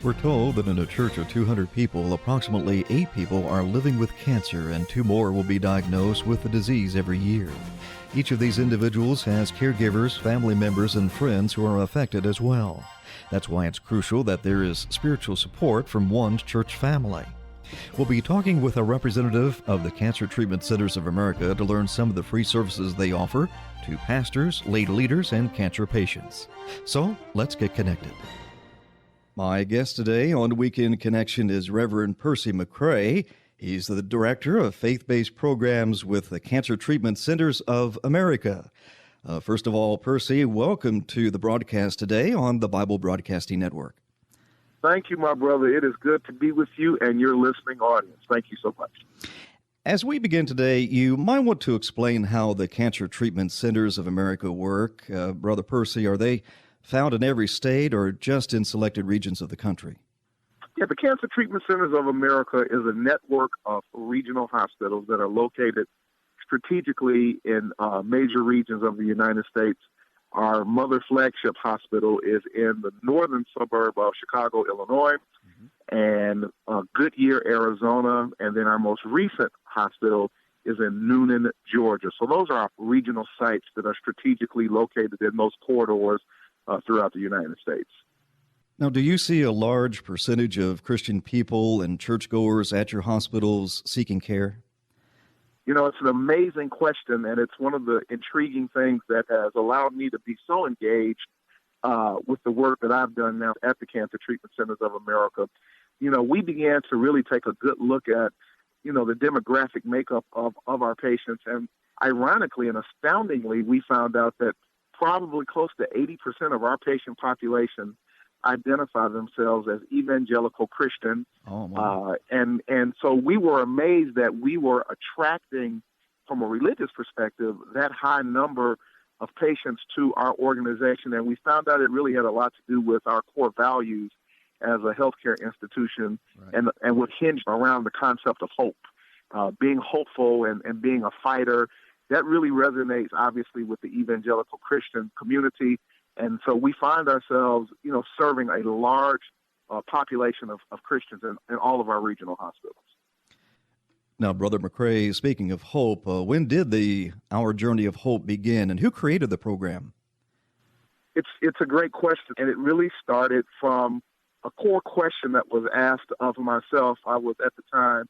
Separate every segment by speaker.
Speaker 1: We're told that in a church of 200 people, approximately 8 people are living with cancer and 2 more will be diagnosed with the disease every year. Each of these individuals has caregivers, family members, and friends who are affected as well. That's why it's crucial that there is spiritual support from one's church family. We'll be talking with a representative of the Cancer Treatment Centers of America to learn some of the free services they offer to pastors, lay leaders, and cancer patients. So, let's get connected. My guest today on Weekend Connection is Reverend Percy McCray. He's the director of faith-based programs with the Cancer Treatment Centers of America. First of all, Percy, welcome to the broadcast today on the Bible Broadcasting Network.
Speaker 2: Thank you, my brother. It is good to be with you and your listening audience. Thank you so much.
Speaker 1: As we begin today, you might want to explain how the Cancer Treatment Centers of America work. Brother Percy, are they found in every state or just in selected regions of the country?
Speaker 2: Yeah, the Cancer Treatment Centers of America is a network of regional hospitals that are located strategically in major regions of the United States. Our mother flagship hospital is in the northern suburb of Chicago, Illinois, and Goodyear, Arizona, and then our most recent hospital is in Noonan, Georgia. So those are our regional sites that are strategically located in those corridors throughout the United States.
Speaker 1: Now, do you see a large percentage of Christian people and churchgoers at your hospitals seeking care?
Speaker 2: You know, it's an amazing question, and it's one of the intriguing things that has allowed me to be so engaged with the work that I've done now at the Cancer Treatment Centers of America. You know, we began to really take a good look at, you know, the demographic makeup of our patients, and ironically and astoundingly, we found out that probably close to 80% of our patient population identify themselves as evangelical Christian.
Speaker 1: Oh, wow.
Speaker 2: And so we were amazed that we were attracting, from a religious perspective, that high number of patients to our organization. And we found out it really had a lot to do with our core values as a healthcare institution, right, and what hinged around the concept of hope, being hopeful and being a fighter. That really resonates, obviously, with the evangelical Christian community. And so we find ourselves, you know, serving a large population of Christians in all of our regional hospitals.
Speaker 1: Now, Brother McCray, speaking of hope, when did Our Journey of Hope begin, and who created the program?
Speaker 2: It's a great question, and it really started from a core question that was asked of myself. I was at the time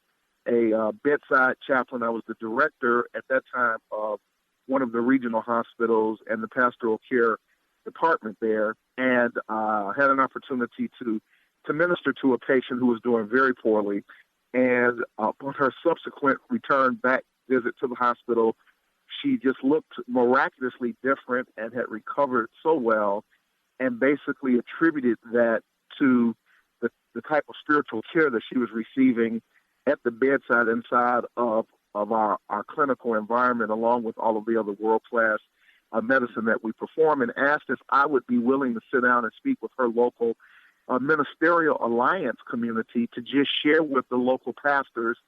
Speaker 2: a bedside chaplain. I was the director at that time of one of the regional hospitals and the pastoral care department there, and had an opportunity to minister to a patient who was doing very poorly. And upon her subsequent return back visit to the hospital, she just looked miraculously different and had recovered so well, and basically attributed that to the type of spiritual care that she was receiving at the bedside inside of our clinical environment, along with all of the other world-class medicine that we perform, and asked if I would be willing to sit down and speak with her local ministerial alliance community to just share with the local pastors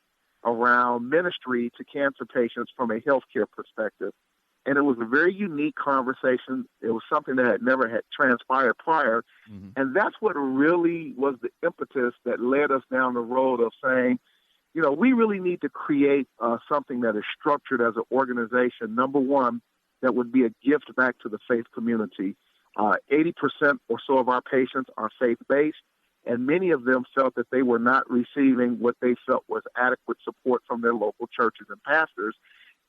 Speaker 2: around ministry to cancer patients from a healthcare perspective. And it was a very unique conversation. It was something that never had transpired prior. Mm-hmm. And that's what really was the impetus that led us down the road of saying, you know, we really need to create something that is structured as an organization. Number one, that would be a gift back to the faith community. 80% or so of our patients are faith-based, and many of them felt that they were not receiving what they felt was adequate support from their local churches and pastors.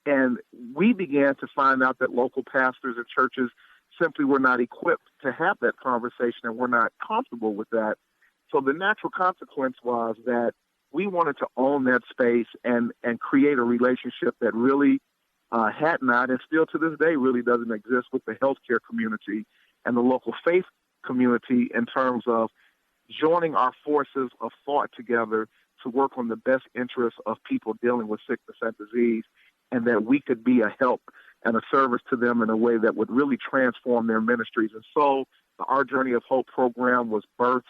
Speaker 2: And we began to find out that local pastors and churches simply were not equipped to have that conversation and were not comfortable with that. So the natural consequence was that we wanted to own that space and create a relationship that really had not, and still to this day really doesn't exist, with the healthcare community and the local faith community in terms of joining our forces of thought together to work on the best interests of people dealing with sickness and disease, and that we could be a help and a service to them in a way that would really transform their ministries. And so the Our Journey of Hope program was birthed,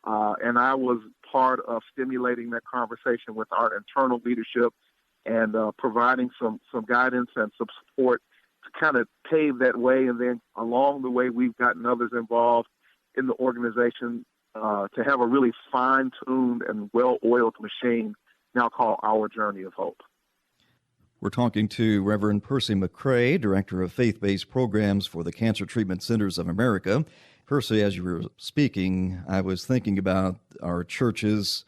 Speaker 2: and I was part of stimulating that conversation with our internal leadership and providing some guidance and some support to kind of pave that way. And then along the way, we've gotten others involved in the organization to have a really fine-tuned and well-oiled machine now called Our Journey of Hope.
Speaker 1: We're talking to Reverend Percy McCray, Director of Faith-Based Programs for the Cancer Treatment Centers of America. Percy, as you were speaking, I was thinking about our churches,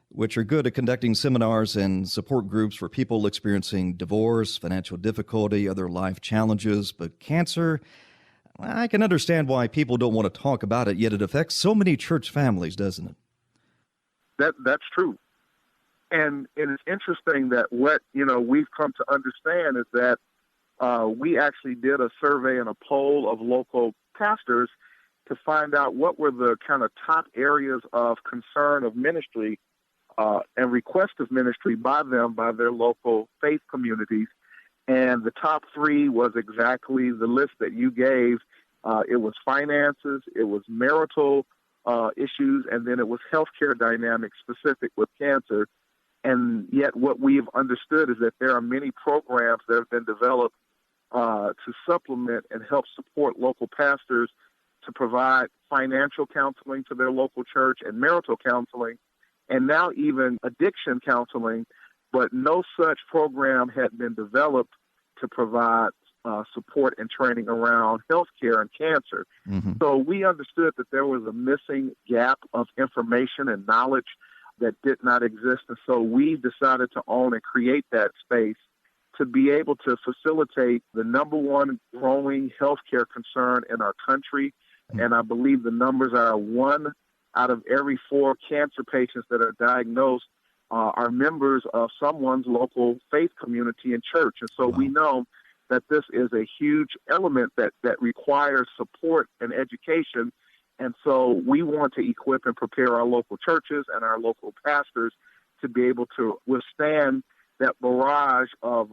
Speaker 1: which are good at conducting seminars and support groups for people experiencing divorce, financial difficulty, other life challenges. But cancer, I can understand why people don't want to talk about it, yet it affects so many church families, doesn't it?
Speaker 2: That's true. And it's interesting that what, we've come to understand is that we actually did a survey and a poll of local pastors to find out what were the kind of top areas of concern of ministry and request of ministry by their local faith communities. And the top three was exactly the list that you gave. It was finances, it was marital issues, and then it was healthcare dynamics specific with cancer. And yet what we've understood is that there are many programs that have been developed to supplement and help support local pastors to provide financial counseling to their local church and marital counseling, and now even addiction counseling, but no such program had been developed to provide support and training around healthcare and cancer. Mm-hmm. So we understood that there was a missing gap of information and knowledge that did not exist. And so we decided to own and create that space to be able to facilitate the number one growing healthcare concern in our country. Mm-hmm. And I believe the numbers are 1 out of every 4 cancer patients that are diagnosed are members of someone's local faith community and church. And so we know that this is a huge element that requires support and education. And so we want to equip and prepare our local churches and our local pastors to be able to withstand that barrage of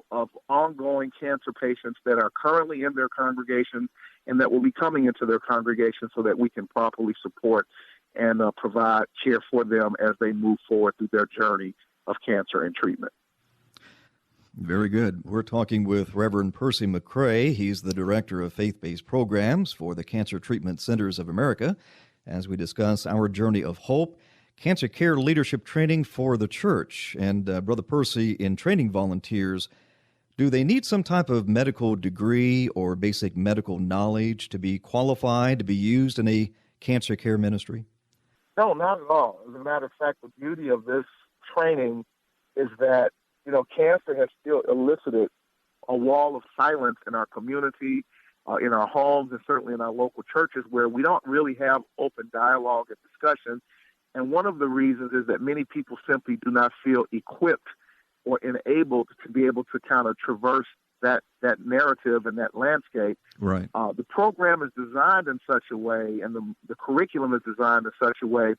Speaker 2: ongoing cancer patients that are currently in their congregation and that will be coming into their congregation so that we can properly support and provide care for them as they move forward through their journey of cancer and treatment.
Speaker 1: Very good. We're talking with Reverend Percy McCray. He's the Director of Faith-Based Programs for the Cancer Treatment Centers of America, as we discuss Our Journey of Hope, cancer care leadership training for the church. And Brother Percy, in training volunteers, do they need some type of medical degree or basic medical knowledge to be qualified to be used in a cancer care ministry?
Speaker 2: No, not at all. As a matter of fact, the beauty of this training is that cancer has still elicited a wall of silence in our community, in our homes, and certainly in our local churches where we don't really have open dialogue and discussion. And one of the reasons is that many people simply do not feel equipped or enabled to be able to kind of traverse that narrative and that landscape.
Speaker 1: Right.
Speaker 2: The program is designed in such a way, and the curriculum is designed in such a way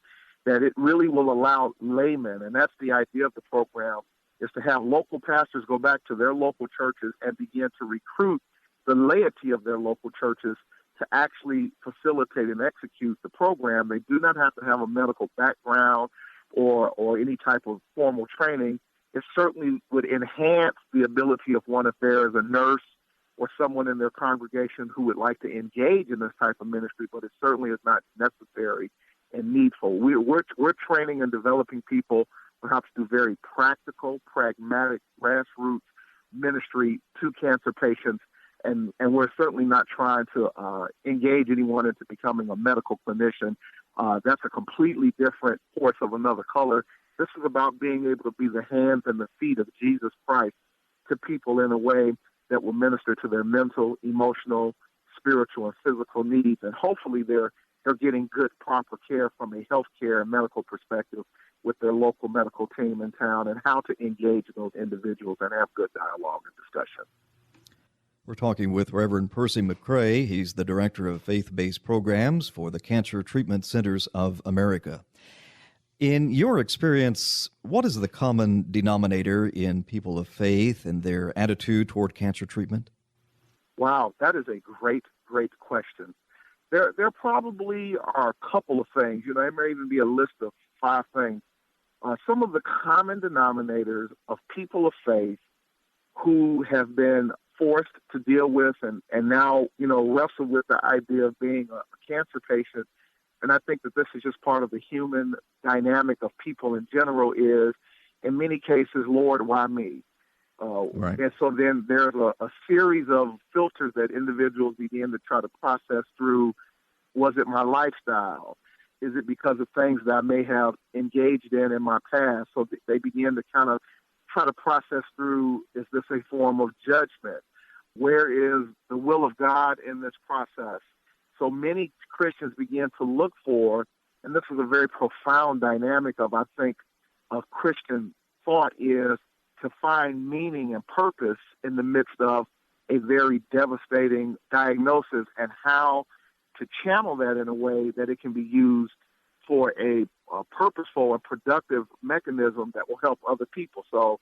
Speaker 2: that it really will allow laymen, and that's the idea of the program, is to have local pastors go back to their local churches and begin to recruit the laity of their local churches to actually facilitate and execute the program. They do not have to have a medical background or any type of formal training. It certainly would enhance the ability of one if there is a nurse or someone in their congregation who would like to engage in this type of ministry, but it certainly is not necessary and needful. We're training and developing people perhaps do very practical, pragmatic, grassroots ministry to cancer patients. And we're certainly not trying to engage anyone into becoming a medical clinician. That's a completely different horse of another color. This is about being able to be the hands and the feet of Jesus Christ to people in a way that will minister to their mental, emotional, spiritual, and physical needs. And hopefully they're getting good, proper care from a healthcare and medical perspective with their local medical team in town, and how to engage those individuals and have good dialogue and discussion.
Speaker 1: We're talking with Reverend Percy McCray. He's the Director of Faith-Based Programs for the Cancer Treatment Centers of America. In your experience, what is the common denominator in people of faith and their attitude toward cancer treatment?
Speaker 2: Wow, that is a great, great question. There probably are a couple of things. There may even be a list of 5 things. Some of the common denominators of people of faith who have been forced to deal with and now, wrestle with the idea of being a cancer patient and I think that this is just part of the human dynamic of people in general, is in many cases, Lord, why me?
Speaker 1: Right.
Speaker 2: And so then there's a series of filters that individuals begin to try to process through. Was it my lifestyle? Is it because of things that I may have engaged in my past? So they begin to kind of try to process through, is this a form of judgment? Where is the will of God in this process? So many Christians begin to look for, and this is a very profound dynamic of, I think, of Christian thought, is to find meaning and purpose in the midst of a very devastating diagnosis, and how to channel that in a way that it can be used for a purposeful and productive mechanism that will help other people. So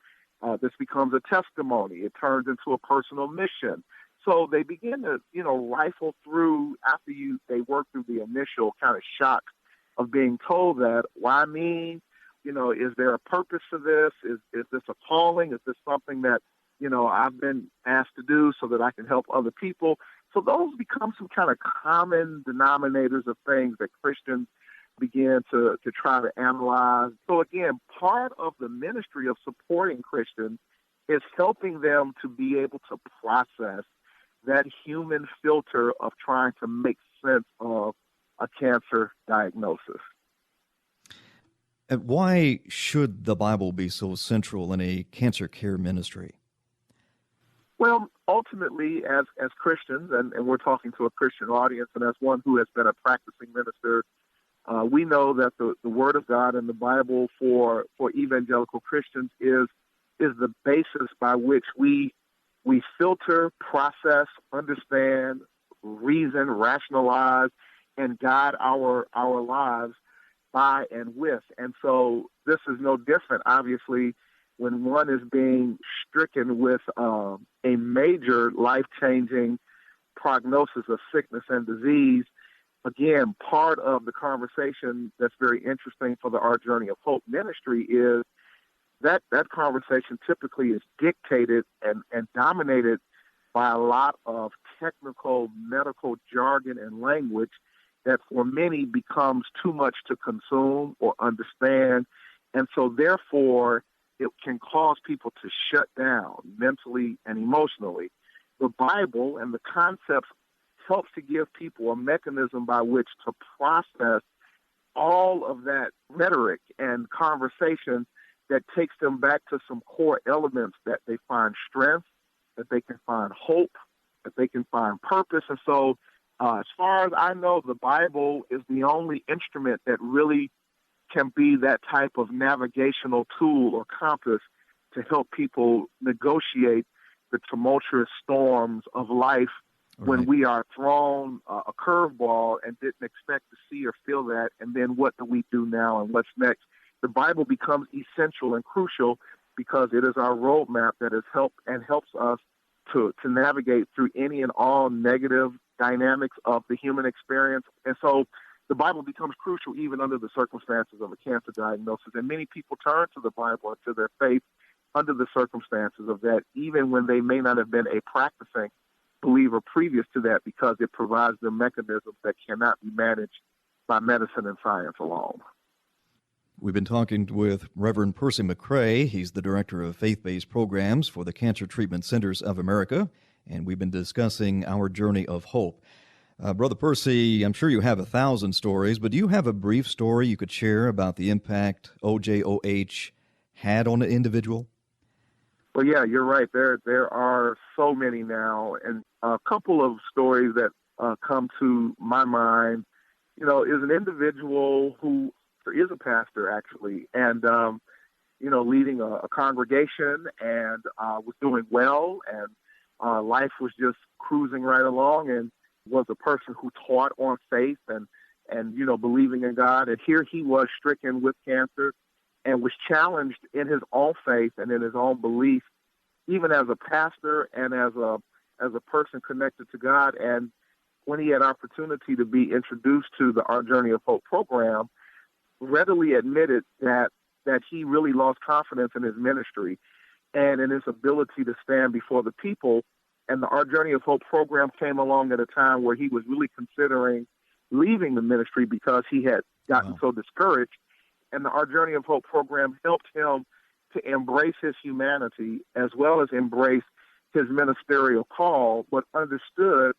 Speaker 2: this becomes a testimony. It turns into a personal mission. So they begin to, rifle through after they work through the initial kind of shock of being told that, why me? Is there a purpose to this? Is this a calling? Is this something that, I've been asked to do so that I can help other people? So those become some kind of common denominators of things that Christians begin to try to analyze. So again, part of the ministry of supporting Christians is helping them to be able to process that human filter of trying to make sense of a cancer diagnosis.
Speaker 1: And why should the Bible be so central in a cancer care ministry?
Speaker 2: Well, ultimately, as Christians, and we're talking to a Christian audience, and as one who has been a practicing minister, we know that the Word of God and the Bible for evangelical Christians is the basis by which we filter, process, understand, reason, rationalize, and guide our lives by and with. And so this is no different, obviously, when one is being stricken with a major life-changing prognosis of sickness and disease. Again, part of the conversation that's very interesting for the Our Journey of Hope ministry is that conversation typically is dictated and dominated by a lot of technical medical jargon and language that for many becomes too much to consume or understand. And so therefore, it can cause people to shut down mentally and emotionally. The Bible and the concepts helps to give people a mechanism by which to process all of that rhetoric and conversation that takes them back to some core elements that they find strength, that they can find hope, that they can find purpose. And so as far as I know, the Bible is the only instrument that really can be that type of navigational tool or compass to help people negotiate the tumultuous storms of life when we are thrown a curveball and didn't expect to see or feel that, and then what do we do now and what's next? The Bible becomes essential and crucial because it is our roadmap that has helps us to navigate through any and all negative dynamics of the human experience. And so the Bible becomes crucial even under the circumstances of a cancer diagnosis. And many people turn to the Bible and to their faith under the circumstances of that, even when they may not have been a practicing believer previous to that, because it provides them mechanisms that cannot be managed by medicine and science alone.
Speaker 1: We've been talking with Reverend Percy McCray. He's the Director of Faith-Based Programs for the Cancer Treatment Centers of America, and we've been discussing Our Journey of Hope. Brother Percy, I'm sure you have 1,000 stories, but do you have a brief story you could share about the impact OJOH had on an individual?
Speaker 2: Well, yeah, you're right. There are so many now, and a couple of stories that come to my mind, is an individual who is a pastor, actually, and, leading a congregation and was doing well, and life was just cruising right along, and was a person who taught on faith and believing in God. And here he was stricken with cancer and was challenged in his own faith and in his own belief, even as a pastor and as a person connected to God. And when he had opportunity to be introduced to the Our Journey of Hope program, readily admitted that he really lost confidence in his ministry and in his ability to stand before the people. And the Our Journey of Hope program came along at a time where he was really considering leaving the ministry because he had gotten
Speaker 1: Wow.
Speaker 2: so discouraged. And the Our Journey of Hope program helped him to embrace his humanity as well as embrace his ministerial call, but understood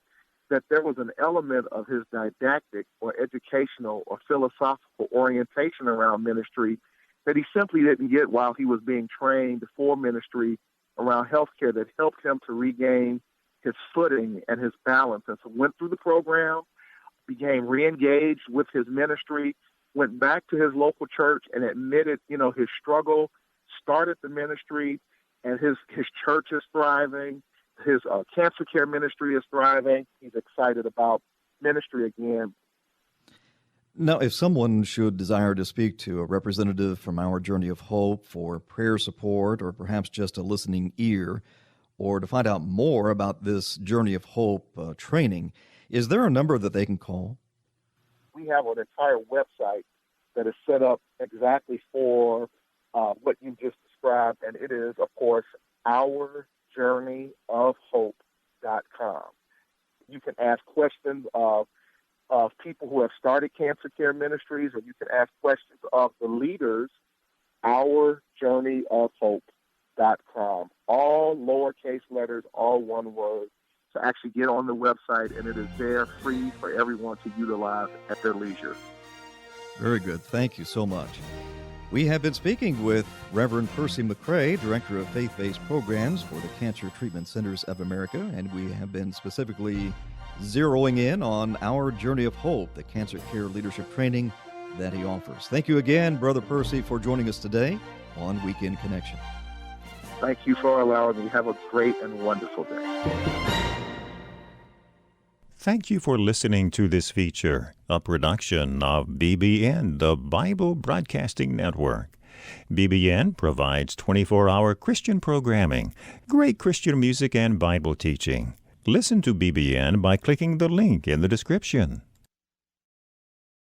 Speaker 2: that there was an element of his didactic or educational or philosophical orientation around ministry that he simply didn't get while he was being trained for ministry around healthcare that helped him to regain his footing and his balance. And so went through the program, became reengaged with his ministry, went back to his local church and admitted, his struggle, started the ministry, and his church is thriving. His cancer care ministry is thriving. He's excited about ministry again.
Speaker 1: Now, if someone should desire to speak to a representative from Our Journey of Hope for prayer support or perhaps just a listening ear, or to find out more about this Journey of Hope training, is there a number that they can call?
Speaker 2: We have an entire website that is set up exactly for what you just described, and it is, of course, ourjourneyofhope.com. You can ask questions of people who have started cancer care ministries, or you can ask questions of the leaders, ourjourneyofhope.com. All lowercase letters, all one word, to actually get on the website, and it is there free for everyone to utilize at their leisure.
Speaker 1: Very good. Thank you so much. We have been speaking with Reverend Percy McCray, Director of Faith-Based Programs for the Cancer Treatment Centers of America, and we have been specifically zeroing in on Our Journey of Hope, the cancer care leadership training that he offers. Thank you again, Brother Percy, for joining us today on Weekend Connection.
Speaker 2: Thank you for allowing me. Have a great and wonderful day.
Speaker 3: Thank you for listening to this feature, a production of BBN, the Bible Broadcasting Network. BBN provides 24-hour Christian programming, great Christian music, and Bible teaching. Listen to BBN by clicking the link in the description.